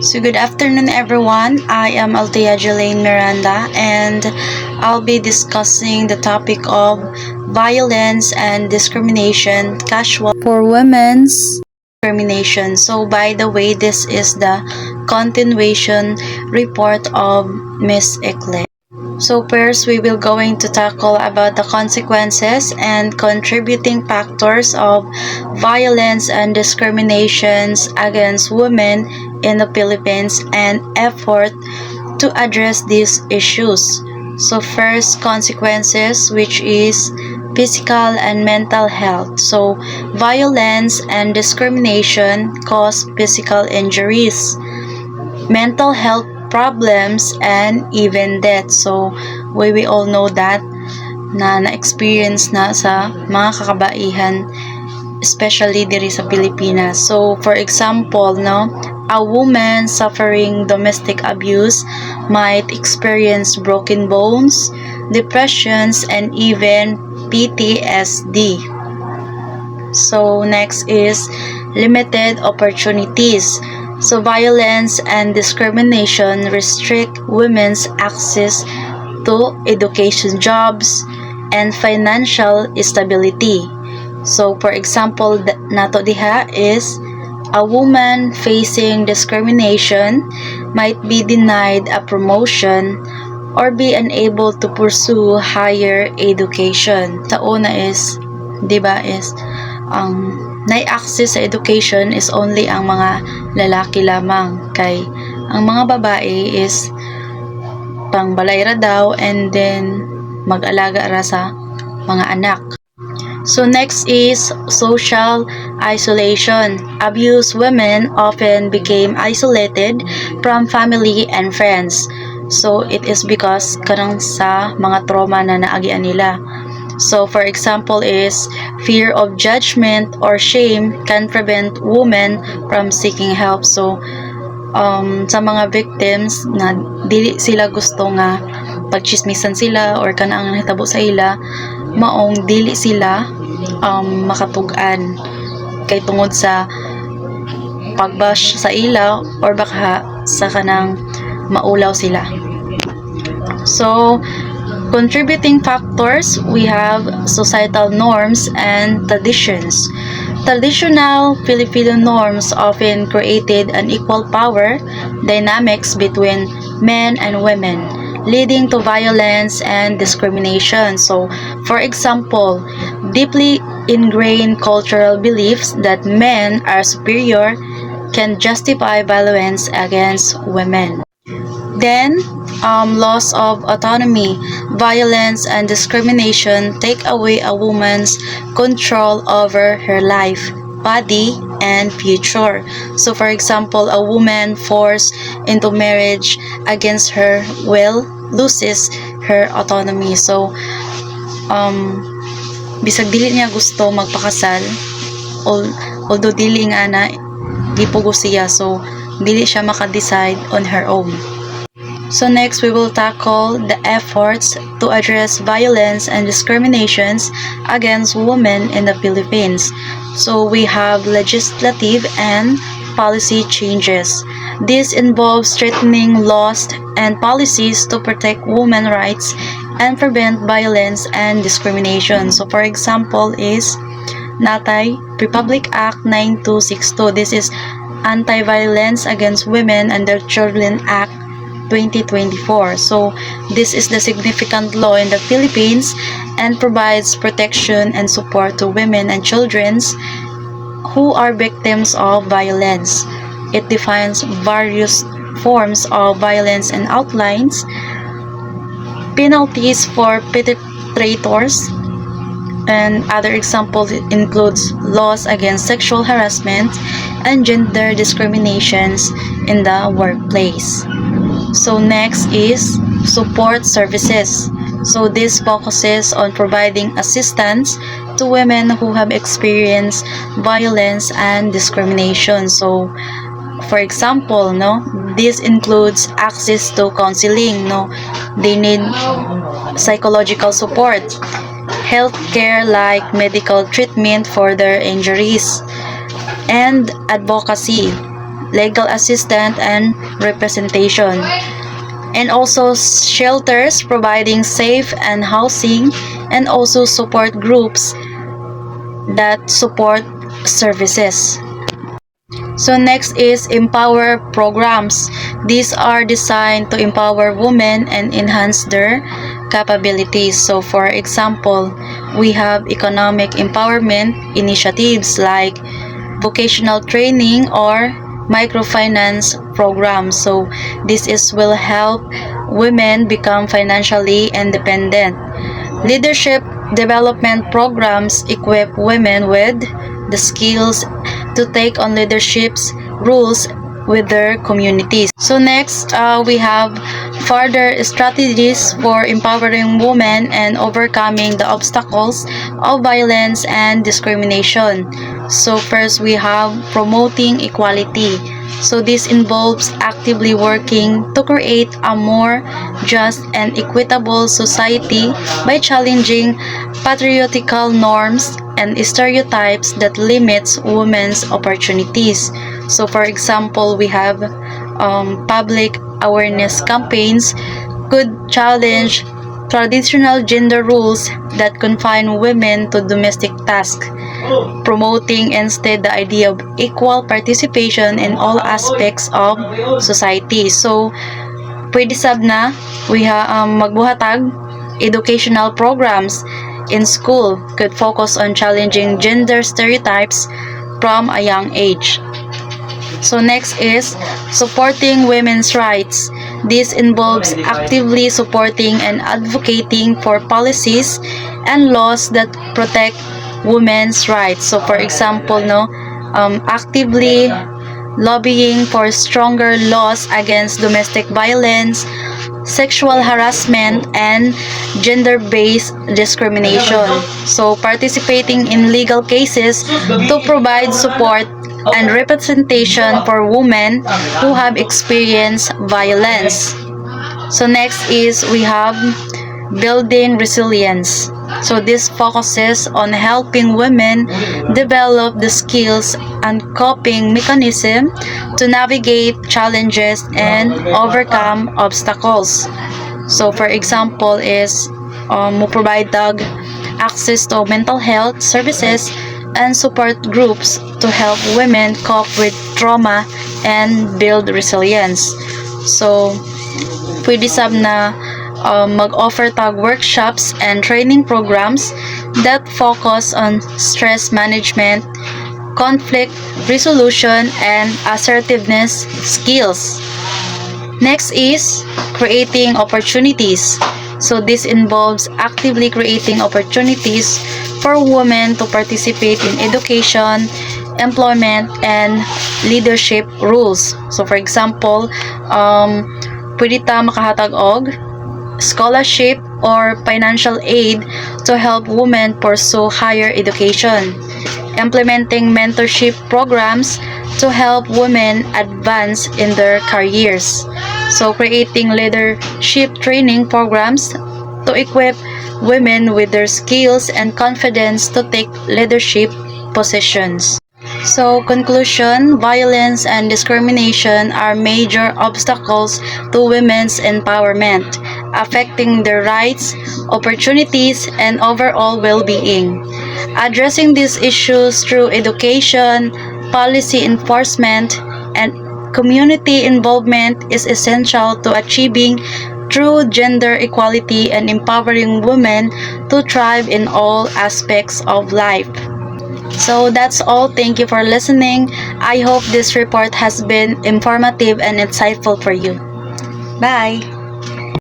So good afternoon everyone, I am Althea Jelaine Miranda and I'll be discussing the topic of violence and discrimination casual for women's discrimination. So by the way, this is the continuation report of Miss Eclair. So first, we will going to tackle about the consequences and contributing factors of violence and discriminations against women in the Philippines and effort to address these issues. So first, consequences, which is physical and mental health. So violence and discrimination cause physical injuries, mental health problems, and even death. So we all know that na-experience na sa mga kakabaihan, especially diri sa Pilipinas. So for example, a woman suffering domestic abuse might experience broken bones, depressions, and even PTSD. So next is limited opportunities. So violence and discrimination restrict women's access to education, jobs, and financial stability. So for example, nato diha is a woman facing discrimination might be denied a promotion or be unable to pursue higher education. Sa una is, access sa education is only ang mga lalaki lamang, kay ang mga babae is pangbalay ra daw and then mag-alaga ra sa mga anak. So next is social isolation. Abused women often became isolated from family and friends. So it is because karang sa mga trauma na naagian nila. So for example is fear of judgment or shame can prevent women from seeking help. So sa mga victims na dili sila gusto nga pagchismisan sila or kanang nahitabo sa ila, maong dili sila makatug-an kay tungod sa pagbash sa ila or baka sa kanang maulaw sila. So contributing factors, we have societal norms and traditions. Traditional Filipino norms often created an equal power dynamics between men and women, leading to violence and discrimination. So, for example, deeply ingrained cultural beliefs that men are superior can justify violence against women. Then, loss of autonomy, violence, and discrimination take away a woman's control over her life, body, and future. So, for example, a woman forced into marriage against her will loses her autonomy. So, bisag dili niya gusto magpakasal, although dili nga na gipugo siya, so dili siya maka-decide on her own. So next, we will tackle the efforts to address violence and discriminations against women in the Philippines. So we have legislative and policy changes. This involves strengthening laws and policies to protect women's rights and prevent violence and discrimination. So for example is Natay Republic Act 9262. This is Anti-Violence Against Women and Their Children Act 2024. So this is the significant law in the Philippines and provides protection and support to women and children who are victims of violence. It defines various forms of violence and outlines penalties for perpetrators, and other examples includes laws against sexual harassment and gender discriminations in the workplace. So next is support services. So this focuses on providing assistance to women who have experienced violence and discrimination. So for example, this includes access to counseling, they need psychological support, healthcare like medical treatment for their injuries, and advocacy legal assistance and representation. And also shelters providing safe and housing, and also support groups that support services. So next is empower programs. These are designed to empower women and enhance their capabilities. So for example, we have economic empowerment initiatives like vocational training or microfinance programs. So this will help women become financially independent. Leadership development programs equip women with the skills to take on leadership roles with their communities. So next, we have further strategies for empowering women and overcoming the obstacles of violence and discrimination. So first, we have promoting equality. So this involves actively working to create a more just and equitable society by challenging patriarchal norms and stereotypes that limits women's opportunities. So for example, we have public awareness campaigns could challenge traditional gender roles that confine women to domestic tasks, promoting instead the idea of equal participation in all aspects of society. So, pwede sab na magbuhatag educational programs in school could focus on challenging gender stereotypes from a young age. So next is supporting women's rights. This involves actively supporting and advocating for policies and laws that protect women's rights. So for example, actively lobbying for stronger laws against domestic violence, sexual harassment, and gender-based discrimination. So participating in legal cases to provide support and representation for women who have experienced violence. So next is we have building resilience. So this focuses on helping women develop the skills and coping mechanism to navigate challenges and overcome obstacles. So for example is provide access to mental health services and support groups to help women cope with trauma and build resilience. So pwede sab na mag-offer tag workshops and training programs that focus on stress management, conflict resolution, and assertiveness skills. Next is creating opportunities. So this involves actively creating opportunities for women to participate in education, employment, and leadership roles. So for example, pwede ta makahatag og scholarship or financial aid to help women pursue higher education, implementing mentorship programs to help women advance in their careers. So creating leadership training programs to equip women with their skills and confidence to take leadership positions. So conclusion, violence and discrimination are major obstacles to women's empowerment, affecting their rights, opportunities, and overall well-being. Addressing these issues through education, policy enforcement, and community involvement is essential to achieving true gender equality and empowering women to thrive in all aspects of life. So that's all. Thank you for listening. I hope this report has been informative and insightful for you. Bye!